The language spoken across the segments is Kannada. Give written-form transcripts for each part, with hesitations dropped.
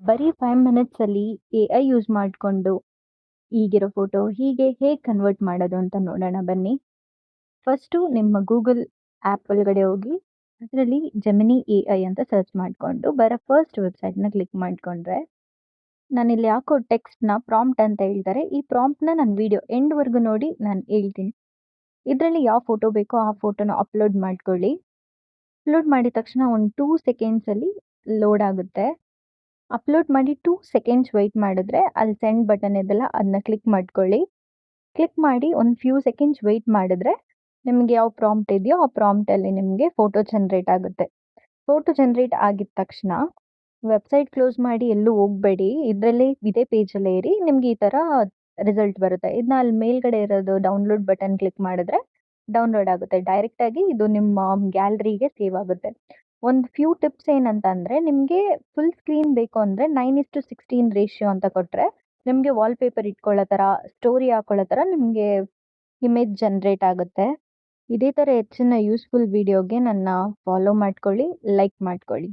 ಬರೀ 5 ಮಿನಿಟ್ಸಲ್ಲಿ ಎ-ಐ ಯೂಸ್ ಮಾಡಿಕೊಂಡು ಈಗಿರೋ ಫೋಟೋ ಹೀಗೆ ಹೇಗೆ ಕನ್ವರ್ಟ್ ಮಾಡೋದು ಅಂತ ನೋಡೋಣ ಬನ್ನಿ. ಫಸ್ಟು ನಿಮ್ಮ ಗೂಗಲ್ ಆ್ಯಪ್ ಒಳಗಡೆ ಹೋಗಿ ಅದರಲ್ಲಿ ಜೆಮಿನಿ ಎ-ಐ ಅಂತ ಸರ್ಚ್ ಮಾಡಿಕೊಂಡು ಬರೋ ಫಸ್ಟ್ ವೆಬ್ಸೈಟ್ನ ಕ್ಲಿಕ್ ಮಾಡಿಕೊಂಡ್ರೆ ನಾನಿಲ್ಲಿ ಯಾಕೋ ಟೆಕ್ಸ್ಟ್ನ ಪ್ರಾಂಪ್ಟ್ ಅಂತ ಹೇಳ್ತಾರೆ. ಈ ಪ್ರಾಂಪ್ಟ್ನ ನಾನು ವಿಡಿಯೋ ಎಂಡ್ವರೆಗೂ ನೋಡಿ ನಾನು ಹೇಳ್ತೀನಿ. ಇದರಲ್ಲಿ ಯಾವ ಫೋಟೋ ಬೇಕೋ ಆ ಫೋಟೋನ ಅಪ್ಲೋಡ್ ಮಾಡ್ಕೊಳ್ಳಿ. ಅಪ್ಲೋಡ್ ಮಾಡಿದ ತಕ್ಷಣ ಒಂದು 2 ಸೆಕೆಂಡ್ಸಲ್ಲಿ ಲೋಡ್ ಆಗುತ್ತೆ. ಅಪ್ಲೋಡ್ ಮಾಡಿ 2 ಸೆಕೆಂಡ್ಸ್ ವೆಯ್ಟ್ ಮಾಡಿದ್ರೆ ಅಲ್ಲಿ ಸೆಂಡ್ ಬಟನ್ ಇದೆಯಲ್ಲ ಅದನ್ನ ಕ್ಲಿಕ್ ಮಾಡ್ಕೊಳ್ಳಿ. ಕ್ಲಿಕ್ ಮಾಡಿ ಒಂದು ಫ್ಯೂ ಸೆಕೆಂಡ್ಸ್ ವೆಯ್ಟ್ ಮಾಡಿದ್ರೆ ನಿಮಗೆ ಯಾವ ಪ್ರಾಂಪ್ಟ್ ಇದೆಯೋ ಆ ಪ್ರಾಂಪ್ಟಲ್ಲಿ ನಿಮಗೆ ಫೋಟೋ ಜನ್ರೇಟ್ ಆಗುತ್ತೆ. ಫೋಟೋ ಜನ್ರೇಟ್ ಆಗಿದ ತಕ್ಷಣ ವೆಬ್ಸೈಟ್ ಕ್ಲೋಸ್ ಮಾಡಿ ಎಲ್ಲೂ ಹೋಗಬೇಡಿ. ಇದರಲ್ಲೇ ಇದೇ ಪೇಜಲ್ಲೇ ಇರಿ. ನಿಮಗೆ ಈ ಥರ ರಿಸಲ್ಟ್ ಬರುತ್ತೆ. ಇದನ್ನ ಅಲ್ಲಿ ಮೇಲ್ಗಡೆ ಇರೋದು ಡೌನ್ಲೋಡ್ ಬಟನ್ ಕ್ಲಿಕ್ ಮಾಡಿದ್ರೆ ಡೌನ್ಲೋಡ್ ಆಗುತ್ತೆ. ಡೈರೆಕ್ಟಾಗಿ ಇದು ನಿಮ್ಮ ಗ್ಯಾಲರಿಗೆ ಸೇವ್ ಆಗುತ್ತೆ. ಒಂದು ಫ್ಯೂ ಟಿಪ್ಸ್ ಏನಂತಂದರೆ ನಿಮಗೆ ಫುಲ್ ಸ್ಕ್ರೀನ್ ಬೇಕು ಅಂದರೆ 9:16 ರೇಷಿಯೋ ಅಂತ ಕೊಟ್ಟರೆ ನಿಮಗೆ ವಾಲ್ಪೇಪರ್ ಇಟ್ಕೊಳ್ಳೋ ಥರ ಸ್ಟೋರಿ ಹಾಕೊಳ್ಳೋ ಥರ ನಿಮಗೆ ಇಮೇಜ್ ಜನ್ರೇಟ್ ಆಗುತ್ತೆ. ಇದೇ ಥರ ಹೆಚ್ಚಿನ ಯೂಸ್ಫುಲ್ ವಿಡಿಯೋಗೆ ನನ್ನ ಫಾಲೋ ಮಾಡ್ಕೊಳ್ಳಿ, ಲೈಕ್ ಮಾಡ್ಕೊಳ್ಳಿ,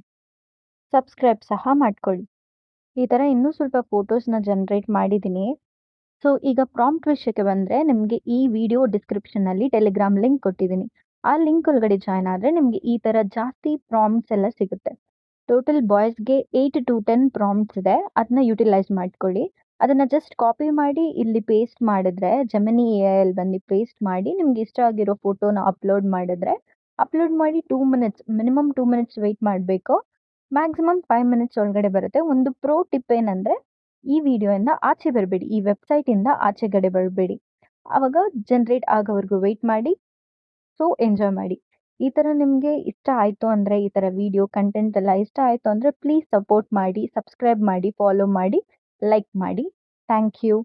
ಸಬ್ಸ್ಕ್ರೈಬ್ ಸಹ ಮಾಡ್ಕೊಳ್ಳಿ. ಈ ಥರ ಇನ್ನೂ ಸ್ವಲ್ಪ ಫೋಟೋಸ್ನ ಜನ್ರೇಟ್ ಮಾಡಿದ್ದೀನಿ. ಸೊ ಈಗ ಪ್ರಾಂಪ್ಟ್ ವಿಷಯಕ್ಕೆ ಬಂದರೆ ನಿಮಗೆ ಈ ವಿಡಿಯೋ ಡಿಸ್ಕ್ರಿಪ್ಷನಲ್ಲಿ ಟೆಲಿಗ್ರಾಮ್ ಲಿಂಕ್ ಕೊಟ್ಟಿದ್ದೀನಿ. ಆ ಲಿಂಕ್ ಒಳಗಡೆ ಜಾಯ್ನ್ ಆದರೆ ನಿಮಗೆ ಈ ಥರ ಜಾಸ್ತಿ ಪ್ರಾಂಪ್ಟ್ಸ್ ಎಲ್ಲ ಸಿಗುತ್ತೆ. ಟೋಟಲ್ ಬಾಯ್ಸ್ಗೆ 8 to 10 ಪ್ರಾಂಪ್ಟ್ಸ್ ಇದೆ. ಅದನ್ನ ಯುಟಿಲೈಸ್ ಮಾಡ್ಕೊಳ್ಳಿ. ಅದನ್ನು ಜಸ್ಟ್ ಕಾಪಿ ಮಾಡಿ ಇಲ್ಲಿ ಪೇಸ್ಟ್ ಮಾಡಿದ್ರೆ ಜೆಮಿನಿ ಎ-ಐಯಲ್ಲಿ ಬಂದು ಪೇಸ್ಟ್ ಮಾಡಿ ನಿಮ್ಗೆ ಇಷ್ಟ ಆಗಿರೋ ಫೋಟೋನ ಅಪ್ಲೋಡ್ ಮಾಡಿ 2 ಮಿನಿಟ್ಸ್ ಮಿನಿಮಮ್ 2 ಮಿನಿಟ್ಸ್ ವೆಯ್ಟ್ ಮಾಡಬೇಕು. ಮ್ಯಾಕ್ಸಿಮಮ್ 5 ಮಿನಿಟ್ಸ್ ಒಳಗಡೆ ಬರುತ್ತೆ. ಒಂದು ಪ್ರೋ ಟಿಪ್ ಏನಂದರೆ ಈ ವಿಡಿಯೋಯಿಂದ ಆಚೆ ಬರಬೇಡಿ, ಈ ವೆಬ್ಸೈಟಿಂದ ಆಚೆಗಡೆ ಬರಬೇಡಿ. ಆವಾಗ ಜನ್ರೇಟ್ ಆಗೋವರೆಗೂ ವೆಯ್ಟ್ ಮಾಡಿ. ಸೊ ಎಂಜಾಯ್ ಮಾಡಿ. ಈ ಥರ ನಿಮಗೆ ಇಷ್ಟ ಆಯಿತು ಅಂದರೆ ಈ ಥರ ವಿಡಿಯೋ ಕಂಟೆಂಟ್ ಎಲ್ಲ ಇಷ್ಟ ಆಯಿತು ಅಂದರೆ ಪ್ಲೀಸ್ ಸಪೋರ್ಟ್ ಮಾಡಿ, ಸಬ್ಸ್ಕ್ರೈಬ್ ಮಾಡಿ, ಫಾಲೋ ಮಾಡಿ, ಲೈಕ್ ಮಾಡಿ. Thank you.